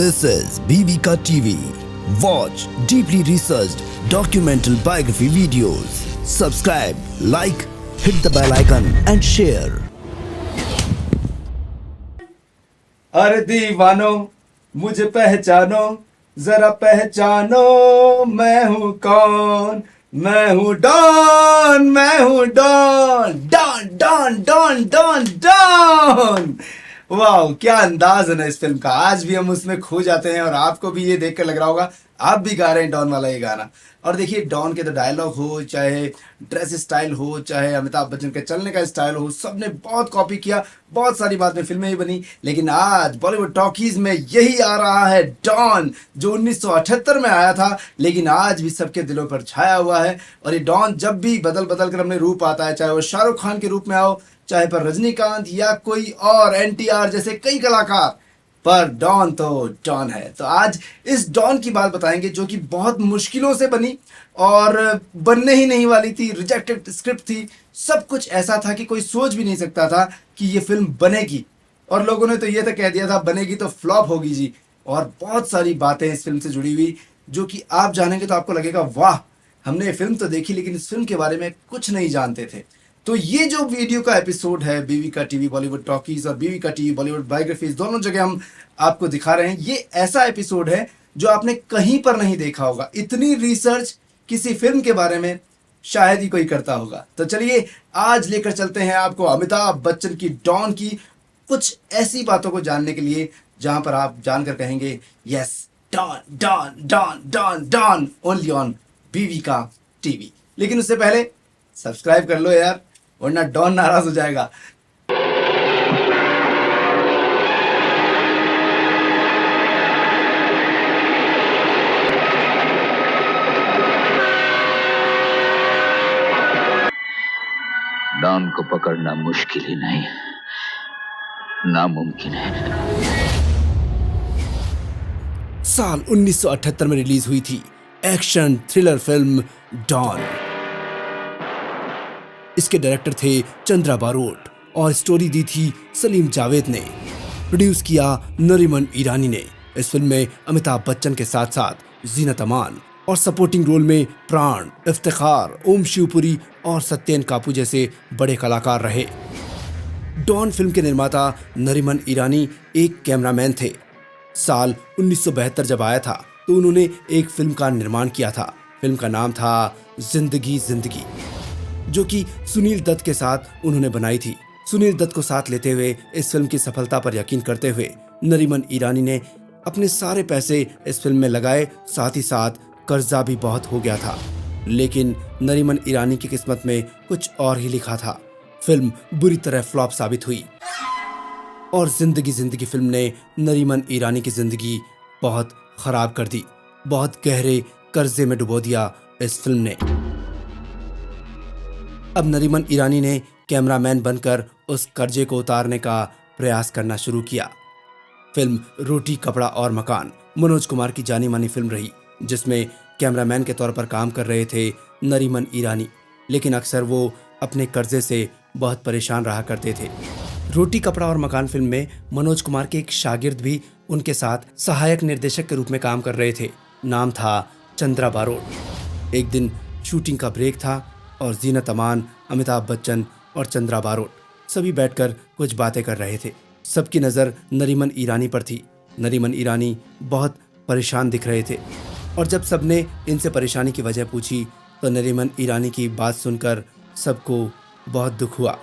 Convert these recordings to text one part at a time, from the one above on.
This is BVK TV. Watch deeply researched documental biography videos. Subscribe, like, hit the bell icon and share. अरे दीवानो मुझे पहचानो, जरा पहचानो मैं हूँ कौन। मैं हूँ डॉन, मैं हूँ Don, don don don don Don. वाह, क्या अंदाज है ना इस फिल्म का। आज भी हम उसमें खो जाते हैं और आपको भी ये देखकर लग रहा होगा आप भी गा रहे हैं डॉन वाला ये गाना। और देखिए, डॉन के तो डायलॉग हो, चाहे ड्रेस स्टाइल हो, चाहे अमिताभ बच्चन के चलने का स्टाइल हो, सबने बहुत कॉपी किया। बहुत सारी बाद में फिल्में ही बनी, लेकिन आज बॉलीवुड टॉकीज में यही आ रहा है डॉन, जो 1978 में आया था, लेकिन आज भी सबके दिलों पर छाया हुआ है। और ये डॉन जब भी बदल बदल कर अपने रूप आता है, चाहे वो शाहरुख खान के रूप में आओ, चाहे पर रजनीकांत या कोई और एनटीआर जैसे कई कलाकार, पर डॉन तो डॉन है। तो आज इस डॉन की बात बताएंगे जो कि बहुत मुश्किलों से बनी और बनने ही नहीं वाली थी। रिजेक्टेड स्क्रिप्ट थी, सब कुछ ऐसा था कि कोई सोच भी नहीं सकता था कि ये फिल्म बनेगी। और लोगों ने तो ये तक कह दिया था बनेगी तो फ्लॉप होगी जी। और बहुत सारी बातें इस फिल्म से जुड़ी हुई जो कि आप जानेंगे तो आपको लगेगा वाह, हमने ये फिल्म तो देखी लेकिन इस फिल्म के बारे में कुछ नहीं जानते थे। तो ये जो वीडियो का एपिसोड है बीवीका टीवी बॉलीवुड टॉकीज और बीवीका टीवी बॉलीवुड बायोग्राफीज, दोनों जगह हम आपको दिखा रहे हैं। ये ऐसा एपिसोड है जो आपने कहीं पर नहीं देखा होगा। इतनी रिसर्च किसी फिल्म के बारे में शायद ही कोई करता होगा। तो चलिए आज लेकर चलते हैं आपको अमिताभ बच्चन की डॉन की कुछ ऐसी बातों को जानने के लिए जहां पर आप जानकर कहेंगे yes, Don don don don Don only on बीवीका टीवी। लेकिन उससे पहले सब्सक्राइब कर लो यार, वरना डॉन नाराज हो जाएगा। डॉन को पकड़ना मुश्किल ही नहीं, नामुमकिन है। साल 1978 में रिलीज हुई थी एक्शन थ्रिलर फिल्म डॉन। इसके डायरेक्टर थे चंद्रा बारोट और स्टोरी दी थी सलीम जावेद ने। प्रोड्यूस किया नरीमन ईरानी ने। इस फिल्म में अमिताभ बच्चन के साथ साथ जीनत अमान और सपोर्टिंग रोल में प्राण, इफ्तिखार, ओम शिवपुरी और सत्येन कापू जैसे बड़े कलाकार रहे। डॉन फिल्म के निर्माता नरीमन ईरानी एक कैमरामैन थे। साल 1972 जब आया था तो उन्होंने एक फिल्म का निर्माण किया था। फिल्म का नाम था जिंदगी जिंदगी, जो कि सुनील दत्त के साथ उन्होंने बनाई थी। सुनील दत्त को साथ लेते हुए इस फिल्म की सफलता पर यकीन करते हुए नरीमन ईरानी ने अपने सारे पैसे इस फिल्म में लगाए। साथ ही साथ कर्जा भी बहुत हो गया था, लेकिन नरीमन ईरानी की किस्मत में कुछ और ही लिखा था। फिल्म बुरी तरह फ्लॉप साबित हुई और जिंदगी जिंदगी फिल्म ने नरीमन ईरानी की जिंदगी बहुत खराब कर दी। बहुत गहरे कर्जे में डुबो दिया इस फिल्म ने। अब नरीमन ईरानी ने कैमरामैन बनकर उस कर्जे को उतारने का प्रयास करना शुरू किया। फिल्म रोटी कपड़ा और मकान मनोज कुमार की जानी मानी फिल्म रही, जिसमें कैमरामैन के तौर पर काम कर रहे थे नरीमन ईरानी, लेकिन अक्सर वो अपने कर्जे से बहुत परेशान रहा करते थे। रोटी कपड़ा और मकान फिल्म में मनोज कुमार के एक शागिर्द भी उनके साथ सहायक निर्देशक के रूप में काम कर रहे थे। नाम था चंद्रा बारोट। एक दिन शूटिंग का ब्रेक था और जीनत अमान, अमिताभ बच्चन और चंद्रा बारोट सभी बैठकर कुछ बातें कर रहे थे। सबकी नज़र नरीमन ईरानी पर थी। नरीमन ईरानी बहुत परेशान दिख रहे थे और जब सबने इनसे परेशानी की वजह पूछी तो नरीमन ईरानी की बात सुनकर सबको बहुत दुख हुआ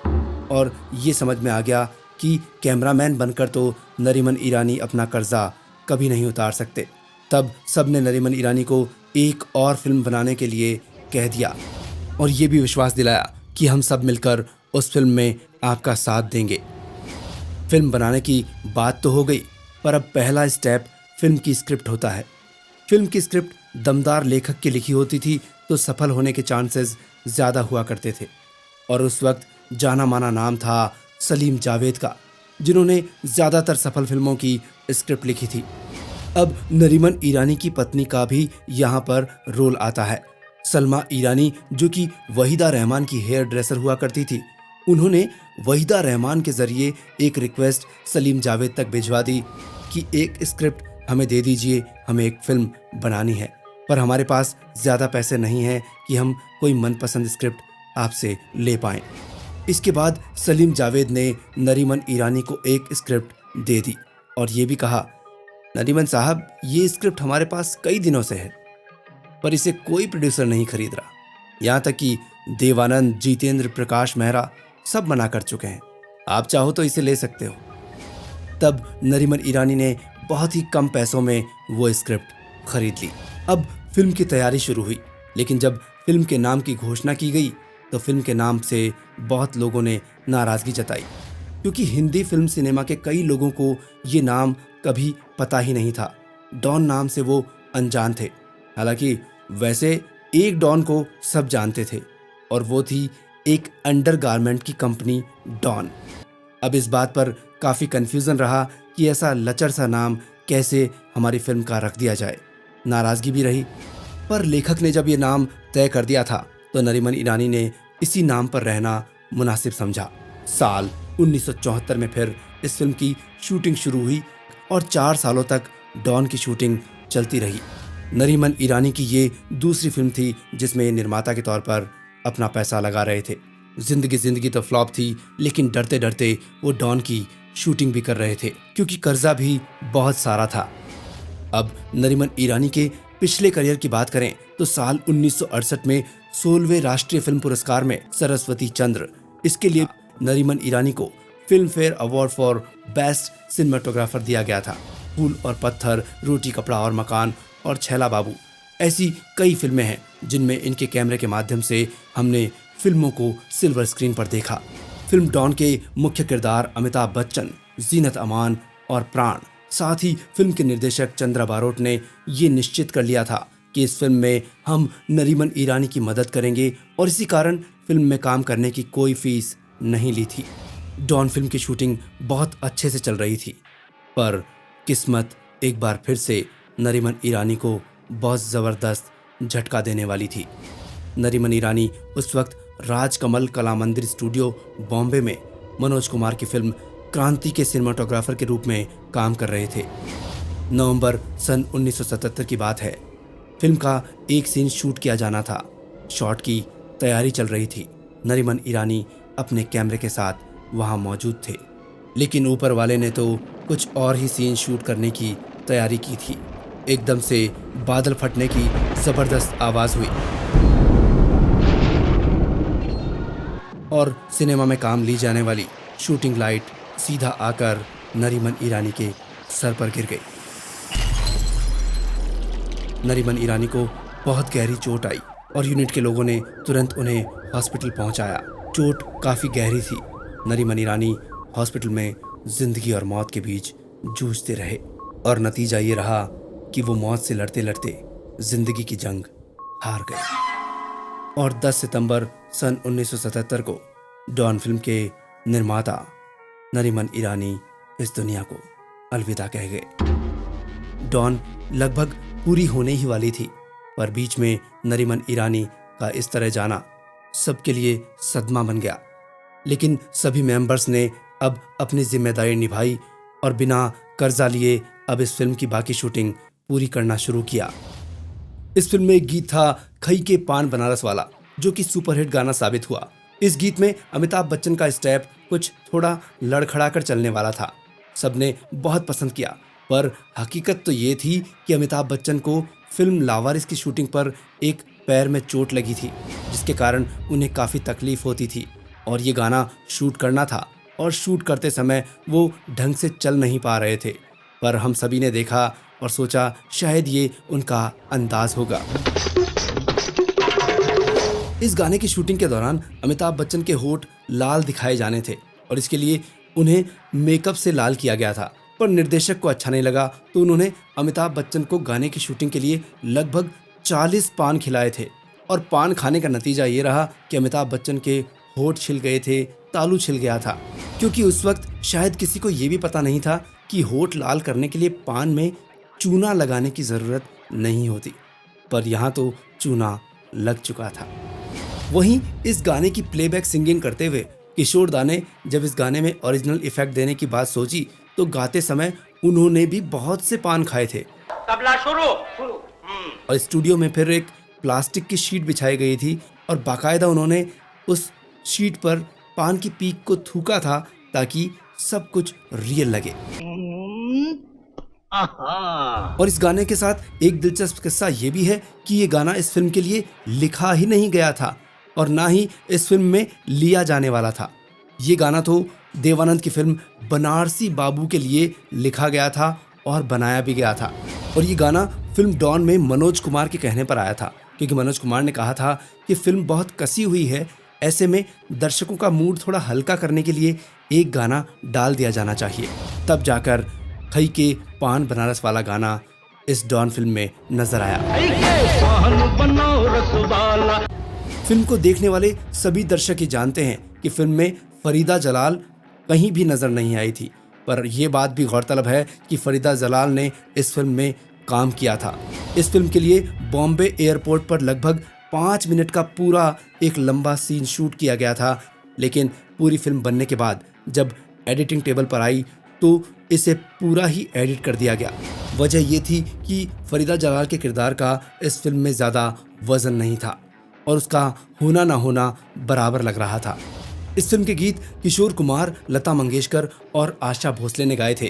और ये समझ में आ गया कि कैमरामैन बनकर तो नरीमन ईरानी अपना कर्जा कभी नहीं उतार सकते। तब सबने नरीमन ईरानी को एक और फिल्म बनाने के लिए कह दिया और ये भी विश्वास दिलाया कि हम सब मिलकर उस फिल्म में आपका साथ देंगे। फिल्म बनाने की बात तो हो गई, पर अब पहला स्टेप फिल्म की स्क्रिप्ट होता है। फिल्म की स्क्रिप्ट दमदार लेखक की लिखी होती थी तो सफल होने के चांसेस ज़्यादा हुआ करते थे। और उस वक्त जाना माना नाम था सलीम जावेद का, जिन्होंने ज़्यादातर सफल फिल्मों की स्क्रिप्ट लिखी थी। अब नरीमन ईरानी की पत्नी का भी यहाँ पर रोल आता है। सलमा ईरानी, जो कि वहीदा रहमान की हेयर ड्रेसर हुआ करती थी, उन्होंने वहीदा रहमान के जरिए एक रिक्वेस्ट सलीम जावेद तक भिजवा दी कि एक स्क्रिप्ट हमें दे दीजिए, हमें एक फिल्म बनानी है, पर हमारे पास ज़्यादा पैसे नहीं हैं कि हम कोई मनपसंद स्क्रिप्ट आपसे ले पाएं। इसके बाद सलीम जावेद ने नरीमन ईरानी को एक स्क्रिप्ट दे दी और ये भी कहा, नरीमन साहब, ये स्क्रिप्ट हमारे पास कई दिनों से है, पर इसे कोई प्रोड्यूसर नहीं खरीद रहा। यहाँ तक कि देवानंद, जितेंद्र, प्रकाश मेहरा सब मना कर चुके हैं। आप चाहो तो इसे ले सकते हो। तब नरीमन ईरानी ने बहुत ही कम पैसों में वो स्क्रिप्ट खरीद ली। अब फिल्म की तैयारी शुरू हुई, लेकिन जब फिल्म के नाम की घोषणा की गई तो फिल्म के नाम से बहुत लोगों ने नाराज़गी जताई, क्योंकि हिंदी फिल्म सिनेमा के कई लोगों को ये नाम कभी पता ही नहीं था। डॉन नाम से वो अनजान थे। हालांकि वैसे एक डॉन को सब जानते थे और वो थी एक अंडरगारमेंट की कंपनी डॉन। अब इस बात पर काफ़ी कन्फ्यूज़न रहा कि ऐसा लचर सा नाम कैसे हमारी फिल्म का रख दिया जाए। नाराज़गी भी रही, पर लेखक ने जब ये नाम तय कर दिया था तो नरीमन ईरानी ने इसी नाम पर रहना मुनासिब समझा। साल 1974 में फिर इस फिल्म की शूटिंग शुरू हुई और 4 सालों तक डॉन की शूटिंग चलती रही। नरीमन ईरानी की ये दूसरी फिल्म थी जिसमें निर्माता के तौर पर अपना पैसा लगा रहे थे। जिंदगी तो फ्लॉप थी, लेकिन डरते डरते वो डॉन की शूटिंग भी कर रहे थे, क्योंकि कर्जा भी बहुत सारा था। अब नरीमन ईरानी के पिछले करियर की बात करें तो साल 1968 में 16वें राष्ट्रीय फिल्म पुरस्कार में सरस्वती चंद्र, इसके लिए नरीमन ईरानी को film fair award for best cinematographer दिया गया था। फूल और पत्थर, रोटी कपड़ा और मकान और छैला बाबू, ऐसी कई फिल्में हैं जिनमें इनके कैमरे के माध्यम से हमने फिल्मों को सिल्वर स्क्रीन पर देखा। फिल्म डॉन के मुख्य किरदार अमिताभ बच्चन, जीनत अमान और प्राण, साथ ही फिल्म के निर्देशक चंद्रा बारोट ने ये निश्चित कर लिया था कि इस फिल्म में हम नरीमन ईरानी की मदद करेंगे और इसी कारण फिल्म में काम करने की कोई फीस नहीं ली थी। डॉन फिल्म की शूटिंग बहुत अच्छे से चल रही थी, पर किस्मत एक बार फिर से नरीमन ईरानी को बहुत ज़बरदस्त झटका देने वाली थी। नरीमन ईरानी उस वक्त राजकमल कला मंदिर स्टूडियो बॉम्बे में मनोज कुमार की फिल्म क्रांति के सिनेमाटोग्राफर के रूप में काम कर रहे थे। नवंबर सन 1977 की बात है। फिल्म का एक सीन शूट किया जाना था। शॉट की तैयारी चल रही थी। नरीमन ईरानी अपने कैमरे के साथ वहां मौजूद थे, लेकिन ऊपर वाले ने तो कुछ और ही सीन शूट करने की तैयारी की थी। एकदम से बादल फटने की जबरदस्त आवाज हुई और सिनेमा में काम ली जाने वाली शूटिंग लाइट सीधा आकर नरीमन ईरानी के सर पर गिर गई। नरीमन ईरानी को बहुत गहरी चोट आई और यूनिट के लोगों ने तुरंत उन्हें हॉस्पिटल पहुंचाया। चोट काफी गहरी थी। नरीमन ईरानी हॉस्पिटल में जिंदगी और मौत के बीच जूझते रहे और नतीजा ये रहा कि वो मौत से लड़ते लड़ते जिंदगी की जंग हार गए और 10 सितंबर सन 1977 को डॉन फिल्म के निर्माता नरीमन ईरानी इस दुनिया को अलविदा कह गए। डॉन लगभग पूरी होने ही वाली थी, पर बीच में नरीमन ईरानी का इस तरह जाना सबके लिए सदमा बन गया। लेकिन सभी मेंबर्स ने अब अपनी जिम्मेदारी निभाई और बिना कर्जा लिए अब इस फिल्म की बाकी शूटिंग पूरी करना शुरू किया। इस फिल्म में एक गीत था खई के पान बनारस वाला, जो कि सुपरहिट गाना साबित हुआ। इस गीत में अमिताभ बच्चन का स्टेप कुछ थोड़ा लड़खड़ा कर चलने वाला था। सबने बहुत पसंद किया, पर हकीकत तो ये थी कि अमिताभ बच्चन को फिल्म लावारिस की शूटिंग पर एक पैर में चोट लगी थी, जिसके कारण उन्हें काफ़ी तकलीफ होती थी और ये गाना शूट करना था और शूट करते समय वो ढंग से चल नहीं पा रहे थे। पर हम सभी ने देखा और सोचा शायद ये उनका अंदाज होगा। इस गाने की शूटिंग के दौरान अमिताभ बच्चन के होंठ लाल दिखाए जाने थे और इसके लिए उन्हें मेकअप से लाल किया गया था, पर निर्देशक को अच्छा नहीं लगा तो उन्होंने अमिताभ बच्चन को गाने की शूटिंग के लिए लगभग 40 पान खिलाए थे और पान खाने का नतीजा ये रहा कि अमिताभ बच्चन के होंठ छिल गए थे, तालू छिल गया था, क्योंकि उस वक्त शायद किसी को ये भी पता नहीं था कि होंठ लाल करने के लिए पान में चूना लगाने की ज़रूरत नहीं होती, पर यहाँ तो चूना लग चुका था। वहीं इस गाने की प्लेबैक सिंगिंग करते हुए किशोर दा ने जब इस गाने में ओरिजिनल इफेक्ट देने की बात सोची तो गाते समय उन्होंने भी बहुत से पान खाए थे। तबला शुरू। और स्टूडियो में फिर एक प्लास्टिक की शीट बिछाई गई थी और बाकायदा उन्होंने उस शीट पर पान की पीक को थूका था ताकि सब कुछ रियल लगे। और इस गाने के साथ एक दिलचस्प किस्सा ये भी है कि ये गाना इस फिल्म के लिए लिखा ही नहीं गया था और ना ही इस फिल्म में लिया जाने वाला था। ये गाना तो देवानंद की फिल्म बनारसी बाबू के लिए लिखा गया था और बनाया भी गया था। और ये गाना फिल्म डॉन में मनोज कुमार के कहने पर आया था, क्योंकि मनोज कुमार ने कहा था कि फिल्म बहुत कसी हुई है, ऐसे में दर्शकों का मूड थोड़ा हल्का करने के लिए एक गाना डाल दिया जाना चाहिए। तब जाकर खई के पान बनारस वाला गाना इस डॉन फिल्म में नजर आया। फिल्म को देखने वाले सभी दर्शक ही जानते हैं कि फिल्म में फरीदा जलाल कहीं भी नजर नहीं आई थी, पर यह बात भी गौरतलब है कि फरीदा जलाल ने इस फिल्म में काम किया था। इस फिल्म के लिए बॉम्बे एयरपोर्ट पर लगभग 5 मिनट का पूरा एक लंबा सीन शूट किया गया था, लेकिन पूरी फिल्म बनने के बाद जब एडिटिंग टेबल पर आई तो इसे पूरा ही एडिट कर दिया गया। वजह यह थी कि फरीदा जलाल के किरदार का इस फिल्म में ज़्यादा वजन नहीं था और उसका होना ना होना बराबर लग रहा था। इस फिल्म के गीत किशोर कुमार, लता मंगेशकर और आशा भोसले ने गाए थे।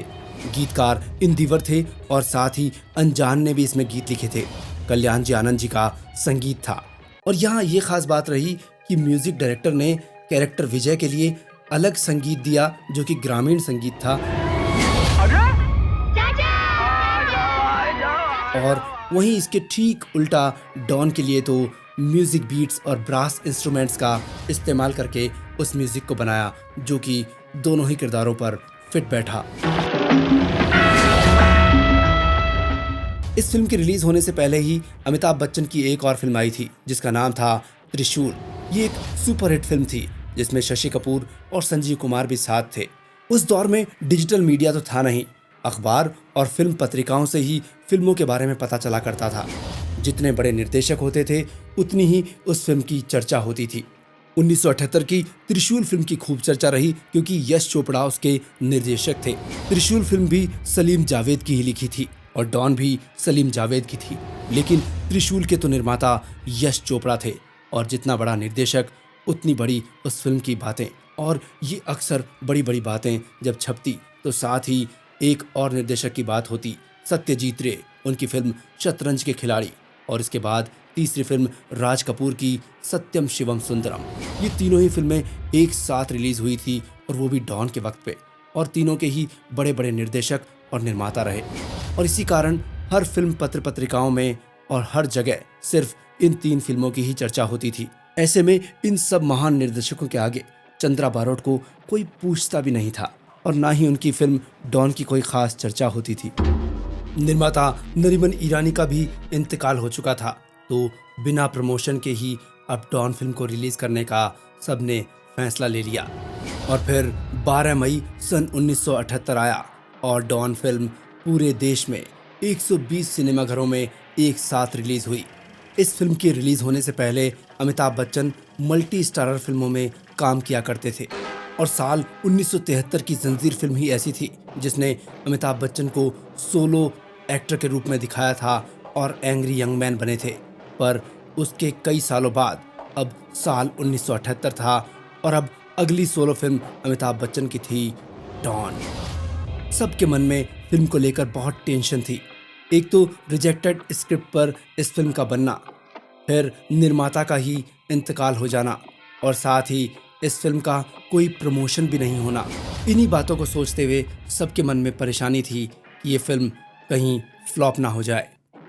गीतकार इंदिवर थे और साथ ही अनजान ने भी इसमें गीत लिखे थे। कल्याण जी आनंद जी का संगीत था। और यहाँ ये खास बात रही कि म्यूजिक डायरेक्टर ने कैरेक्टर विजय के लिए अलग संगीत दिया जो कि ग्रामीण संगीत था, और वहीं इसके ठीक उल्टा डॉन के लिए तो म्यूजिक बीट्स और ब्रास इंस्ट्रूमेंट्स का इस्तेमाल करके उस म्यूजिक को बनाया जो कि दोनों ही किरदारों पर फिट बैठा। इस फिल्म के रिलीज होने से पहले ही अमिताभ बच्चन की एक और फिल्म आई थी जिसका नाम था त्रिशूल। ये एक सुपरहिट फिल्म थी जिसमें शशि कपूर और संजीव कुमार भी साथ थे। उस दौर में डिजिटल मीडिया तो था नहीं, अखबार और फिल्म पत्रिकाओं से ही फिल्मों के बारे में पता चला करता था। जितने बड़े निर्देशक होते थे उतनी ही उस फिल्म की चर्चा होती थी। 1978 की त्रिशूल फिल्म की खूब चर्चा रही क्योंकि यश चोपड़ा उसके निर्देशक थे। त्रिशूल फिल्म भी सलीम जावेद की ही लिखी थी और डॉन भी सलीम जावेद की थी, लेकिन त्रिशूल के तो निर्माता यश चोपड़ा थे और जितना बड़ा निर्देशक उतनी बड़ी उस फिल्म की बातें। और ये अक्सर बड़ी बड़ी बातें जब छपती तो साथ ही एक और निर्देशक की बात होती, सत्यजीत रे, उनकी फिल्म शतरंज के खिलाड़ी, और इसके बाद तीसरी फिल्म राज कपूर की सत्यम शिवम सुंदरम। ये तीनों ही फिल्में एक साथ रिलीज हुई थी और वो भी डॉन के वक्त पे, और तीनों के ही बड़े बड़े निर्देशक और निर्माता रहे। और इसी कारण हर फिल्म पत्र पत्रिकाओं में और हर जगह सिर्फ इन 3 फिल्मों की ही चर्चा होती थी। ऐसे में इन सब महान निर्देशकों के आगे चंद्रा बारोट को कोई पूछता भी नहीं था और ना ही उनकी फिल्म डॉन की कोई खास चर्चा होती थी। निर्माता नरीमन ईरानी का भी इंतकाल हो चुका था, तो बिना प्रमोशन के ही अब डॉन फिल्म को रिलीज करने का सबने फैसला ले लिया। और फिर 12 मई सन 1978 आया और डॉन फिल्म पूरे देश में 120 सिनेमाघरों में एक साथ रिलीज हुई। इस फिल्म के रिलीज होने से पहले अमिताभ बच्चन मल्टी स्टारर फिल्मों में काम किया करते थे और साल 1973 की जंजीर फिल्म ही ऐसी थी जिसने अमिताभ बच्चन को सोलो एक्टर के रूप में दिखाया था और एंग्री यंग मैन बने थे। पर उसके कई सालों बाद अब साल 1978 था और अब अगली सोलो फिल्म अमिताभ बच्चन की थी डॉन। सबके मन में फिल्म को लेकर बहुत टेंशन थी। एक तो रिजेक्टेड स्क्रिप्ट पर इस फिल्म का बनना, फिर निर्माता का ही इंतकाल हो जाना और साथ ही इस फिल्म का कोई प्रमोशन भी नहीं होना। इन्हीं बातों को सोचते हुए सबके मन में परेशानी थी कि ये फिल्म कहीं फ्लॉप ना हो जाए,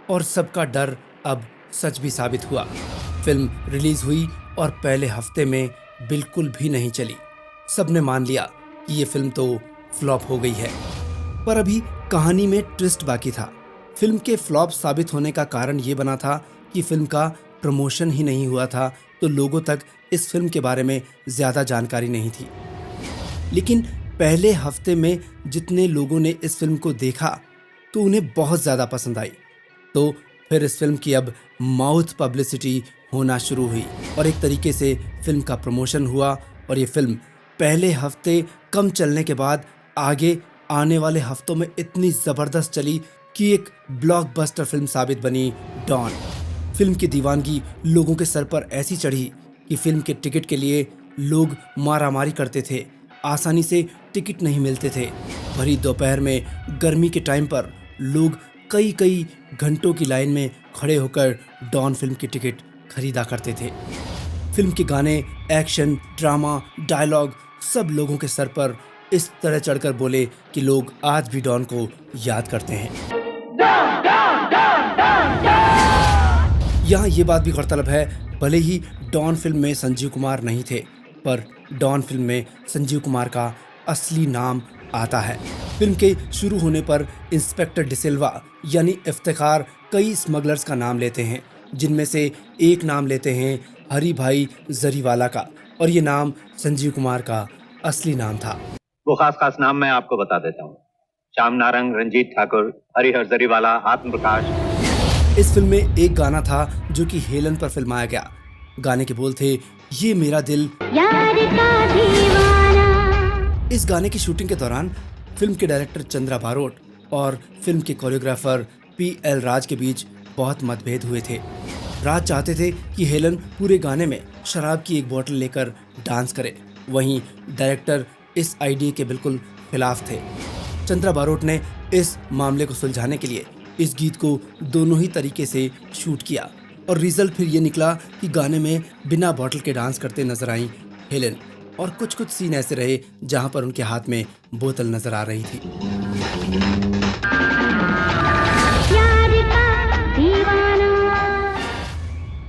और सबका डर अब सच भी साबित हुआ। फिल्म रिलीज हुई और पहले हफ्ते में बिल्कुल भी नहीं चली। सबने मान लिया कि ये फिल्म तो फ्लॉप हो गई है। पर अभी कहानी में ट्विस्ट बाकी था। फिल्म के फ्लॉप साबित होने का कारण ये बना था कि फिल्म का प्रमोशन ही नहीं हुआ था, तो लोगों तक इस फिल्म के बारे में ज़्यादा जानकारी नहीं थी। लेकिन पहले हफ्ते में जितने लोगों ने इस फिल्म को देखा तो उन्हें बहुत ज़्यादा पसंद आई, तो फिर इस फिल्म की अब माउथ पब्लिसिटी होना शुरू हुई और एक तरीके से फिल्म का प्रमोशन हुआ और ये फिल्म पहले हफ्ते कम चलने के बाद आगे आने वाले हफ्तों में इतनी जबरदस्त चली कि एक ब्लॉकबस्टर फिल्म साबित बनी डॉन। फिल्म की दीवानगी लोगों के सर पर ऐसी चढ़ी कि फिल्म के टिकट के लिए लोग मारामारी करते थे। आसानी से टिकट नहीं मिलते थे। भरी दोपहर में गर्मी के टाइम पर लोग कई कई घंटों की लाइन में खड़े होकर डॉन फिल्म की टिकट खरीदा करते थे। फिल्म के गाने, एक्शन, ड्रामा, डायलॉग सब लोगों के सर पर इस तरह चढ़कर बोले कि लोग आज भी डॉन को याद करते हैं। यहाँ ये बात भी गौरतलब है, भले ही डॉन फिल्म में संजीव कुमार नहीं थे, पर डॉन फिल्म में संजीव कुमार का असली नाम आता है। फिल्म के शुरू होने पर इंस्पेक्टर डिसिल्वा यानी इफ्तिखार कई स्मगलर्स का नाम लेते हैं, जिनमें से एक नाम लेते हैं हरी भाई जरीवाला का, और ये नाम संजीव कुमार का असली नाम था। वो खास नाम मैं आपको बता देता हूँ। श्याम नारंग, रंजीत ठाकुर, हरिहर जरीवाला, आत्म प्रकाश। इस फिल्म में एक गाना था जो कि हेलन पर फिल्माया गया। गाने के बोल थे, ये मेरा दिल यार का दीवाना। इस गाने की शूटिंग के दौरान फिल्म के डायरेक्टर चंद्रा बारोट और फिल्म के कोरियोग्राफर PL राज के बीच बहुत मतभेद हुए थे। राज चाहते थे कि हेलन पूरे गाने में शराब की एक बोतल लेकर डांस करे, वहीं डायरेक्टर इस आइडिया के बिल्कुल खिलाफ थे। चंद्रा बारोट ने इस मामले को सुलझाने के लिए इस गीत को दोनों ही तरीके से शूट किया, और रिजल्ट फिर ये निकला कि गाने में बिना बोतल के डांस करते नजर आई हेलन, और कुछ कुछ सीन ऐसे रहे जहां पर उनके हाथ में बोतल नजर आ रही थी।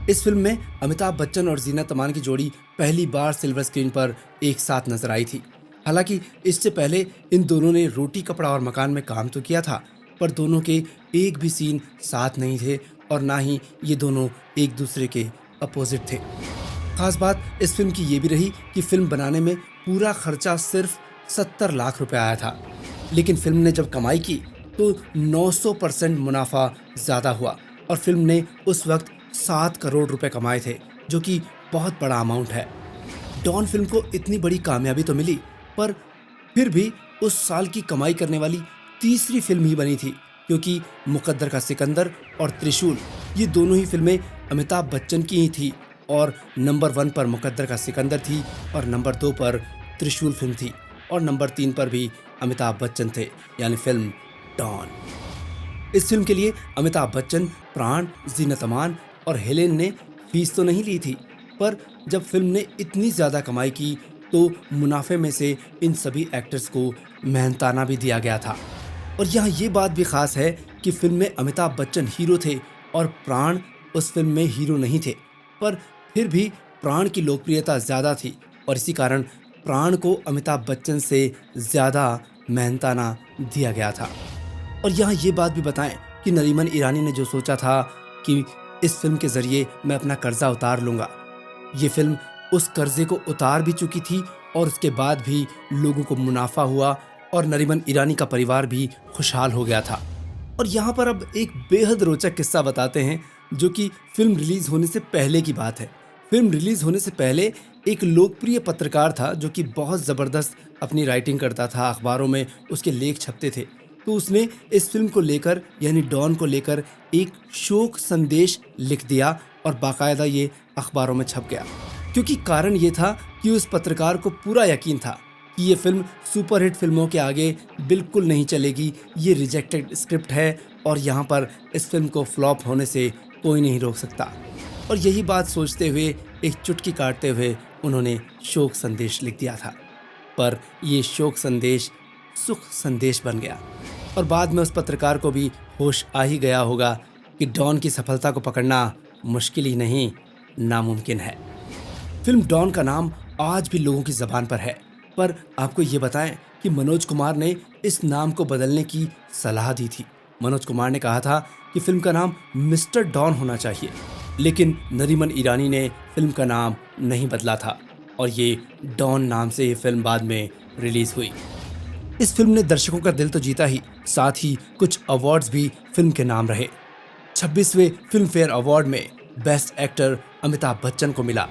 इस फिल्म में अमिताभ बच्चन और जीनत अमान की जोड़ी पहली बार सिल्वर स्क्रीन पर एक साथ नजर आई थी। हालांकि इससे पहले इन दोनों ने रोटी कपड़ा और मकान में काम तो किया था, पर दोनों के एक भी सीन साथ नहीं थे, और ना ही ये दोनों एक दूसरे के अपोजिट थे। खास बात इस फिल्म की ये भी रही कि फिल्म बनाने में पूरा खर्चा सिर्फ 70 लाख रुपए आया था, लेकिन फिल्म ने जब कमाई की तो 900% मुनाफा ज्यादा हुआ, और फिल्म ने उस वक्त 7 करोड़ रुपए कमाए थे, जो कि बहुत बड़ा अमाउंट है। डॉन फिल्म को इतनी बड़ी कामयाबी तो मिली, पर फिर भी उस साल की कमाई करने वाली तीसरी फिल्म ही बनी थी, क्योंकि मुकद्दर का सिकंदर और त्रिशूल ये दोनों ही फिल्में अमिताभ बच्चन की ही थी, और नंबर 1 पर मुकद्दर का सिकंदर थी, और नंबर 2 पर त्रिशूल फिल्म थी, और नंबर 3 पर भी अमिताभ बच्चन थे, यानी फिल्म डॉन। इस फिल्म के लिए अमिताभ बच्चन, प्राण, जीनत अमान और हेलेन ने फीस तो नहीं ली थी, पर जब फिल्म ने इतनी ज़्यादा कमाई की तो मुनाफे में से इन सभी एक्टर्स को मेहनताना भी दिया गया था। और यहाँ ये बात भी खास है कि फिल्म में अमिताभ बच्चन हीरो थे और प्राण उस फिल्म में हीरो नहीं थे, पर फिर भी प्राण की लोकप्रियता ज़्यादा थी, और इसी कारण प्राण को अमिताभ बच्चन से ज़्यादा मेहनताना दिया गया था। और यहाँ ये बात भी बताएं कि नरीमन ईरानी ने जो सोचा था कि इस फिल्म के ज़रिए मैं अपना कर्जा उतार लूँगा, ये फिल्म उस कर्जे को उतार भी चुकी थी, और उसके बाद भी लोगों को मुनाफा हुआ और नरीमन ईरानी का परिवार भी खुशहाल हो गया था। और यहाँ पर अब एक बेहद रोचक किस्सा बताते हैं, जो कि फिल्म रिलीज होने से पहले की बात है। फिल्म रिलीज होने से पहले एक लोकप्रिय पत्रकार था जो कि बहुत ज़बरदस्त अपनी राइटिंग करता था, अखबारों में उसके लेख छपते थे। तो उसने इस फिल्म को लेकर यानी डॉन को लेकर एक शोक संदेश लिख दिया, और बाकायदा ये अखबारों में छप गया, क्योंकि कारण ये था कि उस पत्रकार को पूरा यकीन था कि ये फिल्म सुपरहिट फिल्मों के आगे बिल्कुल नहीं चलेगी, ये रिजेक्टेड स्क्रिप्ट है, और यहाँ पर इस फिल्म को फ्लॉप होने से कोई नहीं रोक सकता। और यही बात सोचते हुए, एक चुटकी काटते हुए उन्होंने शोक संदेश लिख दिया था, पर ये शोक संदेश सुख संदेश बन गया, और बाद में उस पत्रकार को भी होश आ ही गया होगा कि डॉन की सफलता को पकड़ना मुश्किल ही नहीं, नामुमकिन है। फिल्म डॉन का नाम आज भी लोगों की ज़बान पर है, पर आपको ये बताएं कि मनोज कुमार ने इस नाम को बदलने की सलाह दी थी। मनोज कुमार ने कहा था कि फिल्म का नाम मिस्टर डॉन होना चाहिए, लेकिन नरीमन ईरानी ने फिल्म का नाम नहीं बदला था, और ये डॉन नाम से ये फिल्म बाद में रिलीज हुई। इस फिल्म ने दर्शकों का दिल तो जीता ही, साथ ही कुछ अवार्ड्स भी फिल्म के नाम रहे। 26वें फिल्म फेयर अवार्ड में बेस्ट एक्टर अमिताभ बच्चन को मिला।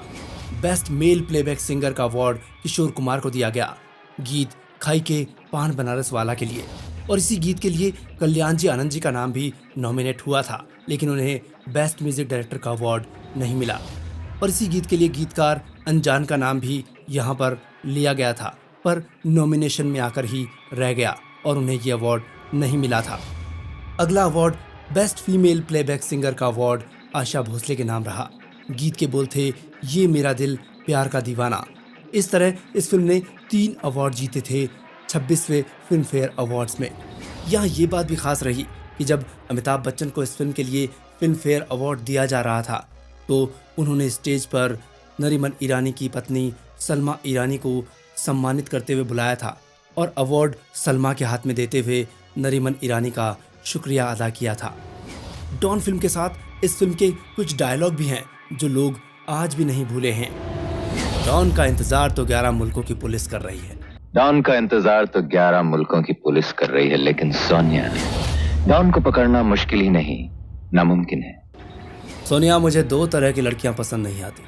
बेस्ट मेल प्लेबैक सिंगर का अवार्ड किशोर कुमार को दिया गया। गीत खाई के पान बनारस वाला के लिए। और इसी गीत के लिए कल्याण जी आनंद जी का नाम भी नॉमिनेट हुआ था, लेकिन उन्हें बेस्ट म्यूजिक डायरेक्टर का अवार्ड नहीं मिला। और इसी गीत के लिए गीतकार अनजान का नाम भी यहाँ पर लिया गया था, पर नॉमिनेशन में आकर ही रह गया और उन्हें ये अवार्ड नहीं मिला था। अगला award best female playback singer का अवार्ड आशा भोसले के नाम रहा। गीत के बोल थे, ये मेरा दिल प्यार का दीवाना। इस तरह इस फिल्म ने 3 अवार्ड जीते थे 26वें फिल्म फेयर अवार्ड्स में। यहाँ ये बात भी खास रही कि जब अमिताभ बच्चन को इस फिल्म के लिए फिल्म फेयर अवार्ड दिया जा रहा था तो उन्होंने स्टेज पर नरीमन ईरानी की पत्नी सलमा ईरानी को सम्मानित करते हुए बुलाया था और अवार्ड सलमा के हाथ में देते हुए नरीमन ईरानी का शुक्रिया अदा किया था। डॉन फिल्म के साथ इस फिल्म के कुछ डायलॉग भी हैं जो लोग आज भी नहीं भूले हैं। डॉन का इंतजार तो 11 मुल्कों की पुलिस कर रही है। डॉन का इंतजार तो 11 मुल्कों की पुलिस कर रही है, लेकिन सोनिया, डॉन को पकड़ना मुश्किल ही नहीं, नामुमकिन है। सोनिया, मुझे 2 तरह की लड़कियां पसंद नहीं आती।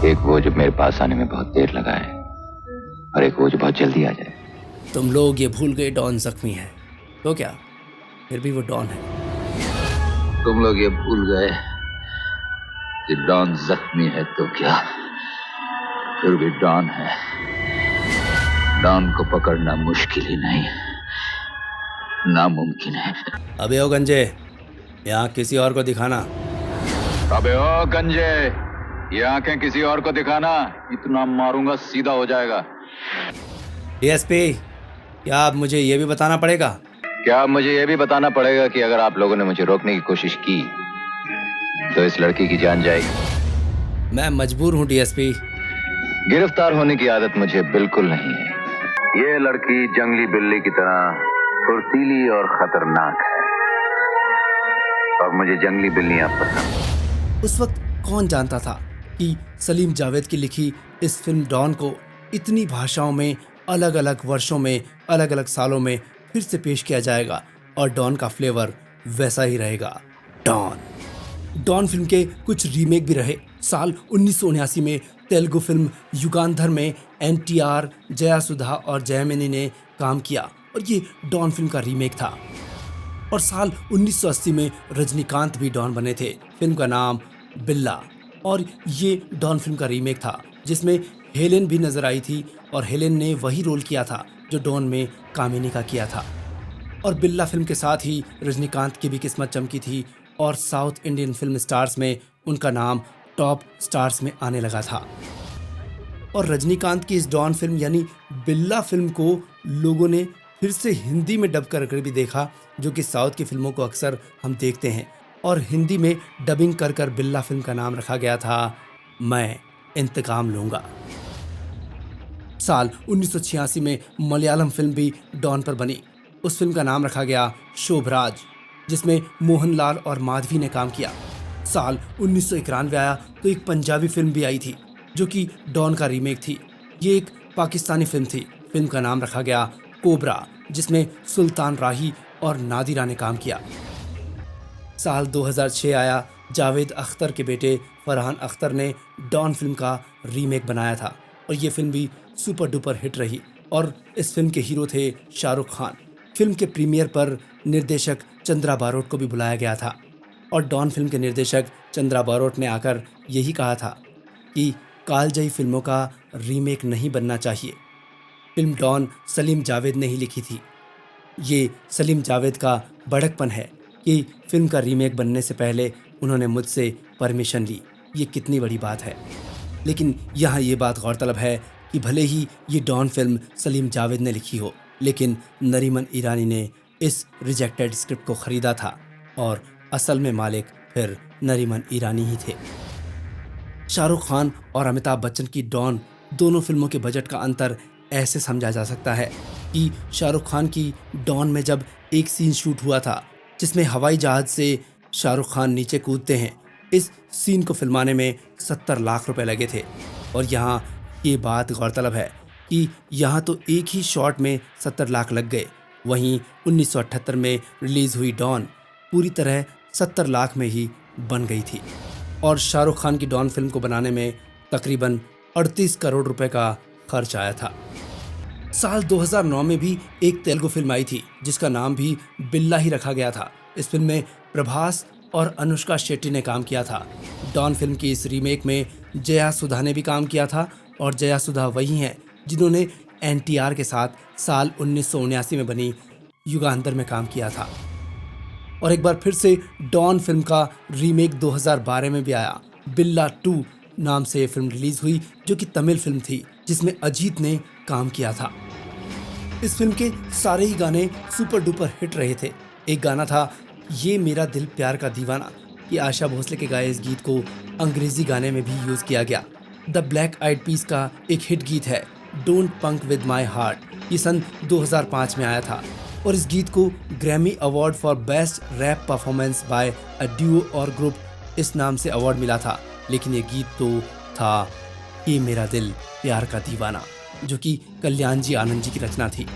एक वो जो मेरे पास आने में बहुत देर लगा है, और एक वो जो बहुत जल्दी आ जाए। तुम लोग ये भूल गए डॉन जख्मी है, तो क्या फिर भी वो डॉन है। तुम लोग ये भूल गए कि डॉन जख्मी है, तो क्या फिर भी डॉन है। डॉन को पकड़ना मुश्किल ही नहीं, नामुमकिन है। अबे ओ गंजे, यहाँ किसी और को दिखाना। अबे ओ गंजे, ये आंखें किसी और को दिखाना, इतना मारूंगा सीधा हो जाएगा। डीएसपी, क्या अब मुझे ये भी बताना पड़ेगा? क्या मुझे ये भी बताना पड़ेगा कि अगर आप लोगों ने मुझे रोकने की कोशिश की तो इस लड़की की जान जाएगी? मैं मजबूर हूँ डीएसपी। गिरफ्तार होने की आदत मुझे बिल्कुल नहीं है। ये लड़की जंगली बिल्ली की तरह फुर्तीली और खतरनाक है, और मुझे जंगली बिल्लियां पसंद। उस वक्त कौन जानता था कि सलीम जावेद की लिखी इस फिल्म डॉन को इतनी भाषाओं में, अलग अलग वर्षों में, अलग अलग सालों में फिर से पेश किया जाएगा और डॉन का फ्लेवर वैसा ही रहेगा। डॉन फिल्म के कुछ रीमेक भी रहे। साल 1979 में तेलुगु फिल्म युगांधर में एनटीआर, जया सुधा और जयमिनी ने काम किया और ये डॉन फिल्म का रीमेक था। और साल 1980 में रजनीकांत भी डॉन बने थे। फिल्म का नाम बिल्ला, और ये डॉन फिल्म का रीमेक था जिसमें हेलेन भी नजर आई थी और हेलेन ने वही रोल किया था जो डॉन में कामिनी का किया था। और बिल्ला फिल्म के साथ ही रजनीकांत की भी किस्मत चमकी थी और साउथ इंडियन फिल्म स्टार्स में उनका नाम टॉप स्टार्स में आने लगा था। और रजनीकांत की इस डॉन फिल्म यानी बिल्ला फिल्म को लोगों ने फिर से हिंदी में डब कर भी देखा, जो कि साउथ की फिल्मों को अक्सर हम देखते हैं। और हिंदी में डबिंग कर बिल्ला फिल्म का नाम रखा गया था मैं इंतकाम लूंगा। साल 1986 में मलयालम फिल्म भी डॉन पर बनी। उस फिल्म का नाम रखा गया शोभराज, जिसमें मोहनलाल और माधवी ने काम किया। साल 1991 आया तो एक पंजाबी फिल्म भी आई थी जो कि डॉन का रीमेक थी। ये एक पाकिस्तानी फिल्म थी। फिल्म का नाम रखा गया कोबरा, जिसमें सुल्तान राही और नादिरा ने काम किया। साल 2006 आया। जावेद अख्तर के बेटे फरहान अख्तर ने डॉन फिल्म का रीमेक बनाया था और ये फिल्म भी सुपर डुपर हिट रही और इस फिल्म के हीरो थे शाहरुख खान। फिल्म के प्रीमियर पर निर्देशक चंद्रा बारोट को भी बुलाया गया था और डॉन फिल्म के निर्देशक चंद्रा बारोट ने आकर यही कहा था कि कालजयी फिल्मों का रीमेक नहीं बनना चाहिए। फिल्म डॉन सलीम जावेद ने ही लिखी थी। ये सलीम जावेद का बड़कपन है कि फिल्म का रीमेक बनने से पहले उन्होंने मुझसे परमिशन ली। ये कितनी बड़ी बात है। लेकिन यहाँ ये बात गौरतलब है कि भले ही ये डॉन फिल्म सलीम जावेद ने लिखी हो, लेकिन नरीमन ईरानी ने इस रिजेक्टेड स्क्रिप्ट को ख़रीदा था और असल में मालिक फिर नरीमन ईरानी ही थे। शाहरुख खान और अमिताभ बच्चन की डॉन दोनों फिल्मों के बजट का अंतर ऐसे समझा जा सकता है कि शाहरुख खान की डॉन में जब एक सीन शूट हुआ था जिसमें हवाई जहाज से शाहरुख खान नीचे कूदते हैं, इस सीन को फिल्माने में 70 लाख रुपए लगे थे। और यहाँ ये बात गौरतलब है कि यहाँ तो एक ही शॉट में 70 लाख लग गए, वहीं 1978 में रिलीज़ हुई डॉन पूरी तरह 70 लाख में ही बन गई थी। और शाहरुख खान की डॉन फिल्म को बनाने में तकरीबन 38 करोड़ रुपए का खर्च आया था। साल 2009 में भी एक तेलुगु फिल्म आई थी जिसका नाम भी बिल्ला ही रखा गया था। इस फिल्म में प्रभास और अनुष्का शेट्टी ने काम किया था। डॉन फिल्म की इस रीमेक में जया सुधा ने भी काम किया था और जया सुधा वही हैं जिन्होंने एनटीआर के साथ साल 1979 में बनी युगांतर में काम किया था। और एक बार फिर से डॉन फिल्म का रीमेक 2012 में भी आया। बिल्ला 2 नाम से फिल्म रिलीज हुई जो कि तमिल फिल्म थी जिसमें अजीत ने काम किया था। इस फिल्म के सारे ही गाने सुपर डुपर हिट रहे थे। एक गाना था ये मेरा दिल प्यार का दीवाना। ये आशा भोसले के गाए इस गीत को अंग्रेजी गाने में भी यूज किया गया। द ब्लैक आइड पीस का एक हिट गीत है don't punk with my heart. ये सन 2005 में आया था और इस गीत को Grammy award for best rap performance by a duo और ग्रुप इस नाम से अवार्ड मिला था। लेकिन ये गीत तो था ये मेरा दिल प्यार का दीवाना जो कि कल्याण जी आनंद जी की रचना थी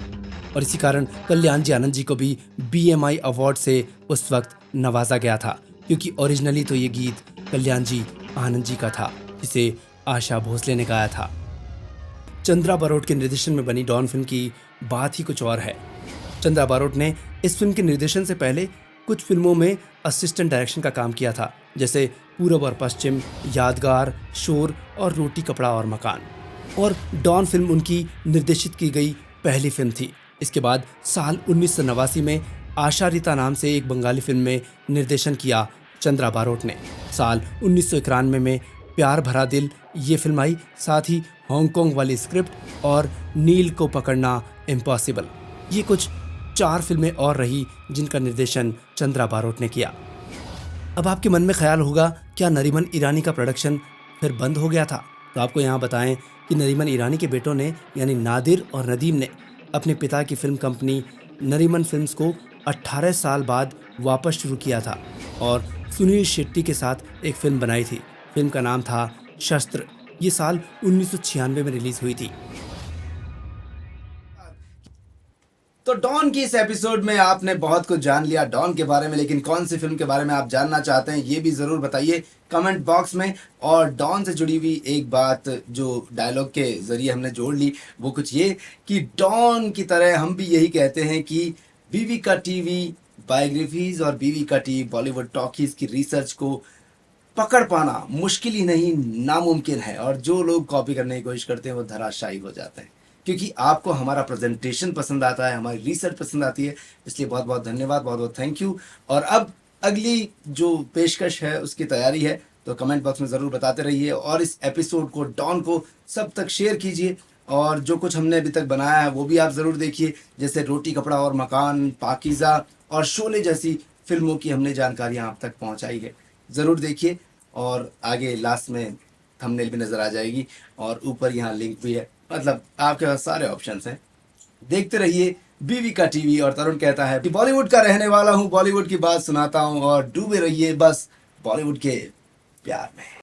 और इसी कारण कल्याण जी आनंद जी को भी BMI अवार्ड से उस वक्त नवाजा गया था क्योंकि ओरिजिनली तो ये गीत कल्याण जी आनंद जी का था जिसे आशा भोसले ने गाया था। चंद्रा बारोट के निर्देशन में बनी डॉन फिल्म की बात ही कुछ और है। चंद्रा बारोट ने इस फिल्म के निर्देशन से पहले कुछ फिल्मों में असिस्टेंट डायरेक्शन का काम किया था जैसे पूरब और पश्चिम, यादगार, शोर और रोटी कपड़ा और मकान। और डॉन फिल्म उनकी निर्देशित की गई पहली फिल्म थी। इसके बाद साल 1989 में आशारिता नाम से एक बंगाली फिल्म में निर्देशन किया चंद्रा बारोट ने। साल 1991 में प्यार भरा दिल ये फिल्म आई, साथ ही हांगकांग वाली स्क्रिप्ट और नील को पकड़ना इम्पॉसिबल। ये कुछ 4 फिल्में और रही जिनका निर्देशन चंद्रा बारोट ने किया। अब आपके मन में ख्याल होगा क्या नरीमन ईरानी का प्रोडक्शन फिर बंद हो गया था? तो आपको यहाँ बताएं कि नरीमन ईरानी के बेटों ने यानी नादिर और नदीम ने अपने पिता की फिल्म कंपनी नरीमन फिल्म्स को 18 साल बाद वापस शुरू किया था और सुनील शेट्टी के साथ एक फिल्म बनाई थी। फिल्म का नाम था शस्त्र। ये साल 1996 में रिलीज हुई थी। तो डॉन की इस एपिसोड में आपने बहुत कुछ जान लिया डॉन के बारे में, लेकिन कौन सी फिल्म के बारे में आप जानना चाहते हैं ये भी ज़रूर बताइए कमेंट बॉक्स में। और डॉन से जुड़ी हुई एक बात जो डायलॉग के ज़रिए हमने जोड़ ली वो कुछ ये कि डॉन की तरह हम भी यही कहते हैं कि बीवी का टीवी बायोग्राफीज और बीवी का टीवी बॉलीवुड टॉकीज़ की रिसर्च को पकड़ पाना मुश्किल ही नहीं नामुमकिन है और जो लोग कॉपी करने की कोशिश करते हैं वो धराशायी हो जाते हैं क्योंकि आपको हमारा प्रेजेंटेशन पसंद आता है, हमारी रिसर्च पसंद आती है। इसलिए बहुत बहुत धन्यवाद, बहुत बहुत थैंक यू। और अब अगली जो पेशकश है उसकी तैयारी है तो कमेंट बॉक्स में ज़रूर बताते रहिए और इस एपिसोड को डॉन को सब तक शेयर कीजिए और जो कुछ हमने अभी तक बनाया है वो भी आप ज़रूर देखिए, जैसे रोटी कपड़ा और मकान, पाकीज़ा और शोले जैसी फिल्मों की हमने जानकारियाँ आप तक पहुँचाई है। ज़रूर देखिए और आगे लास्ट में थंबनेल भी नज़र आ जाएगी और ऊपर यहाँ लिंक भी है, मतलब आपके पास सारे ऑप्शंस हैं। देखते रहिए बीवी का टीवी। और तरुण कहता है कि बॉलीवुड का रहने वाला हूँ, बॉलीवुड की बात सुनाता हूँ और डूबे रहिए बस बॉलीवुड के प्यार में।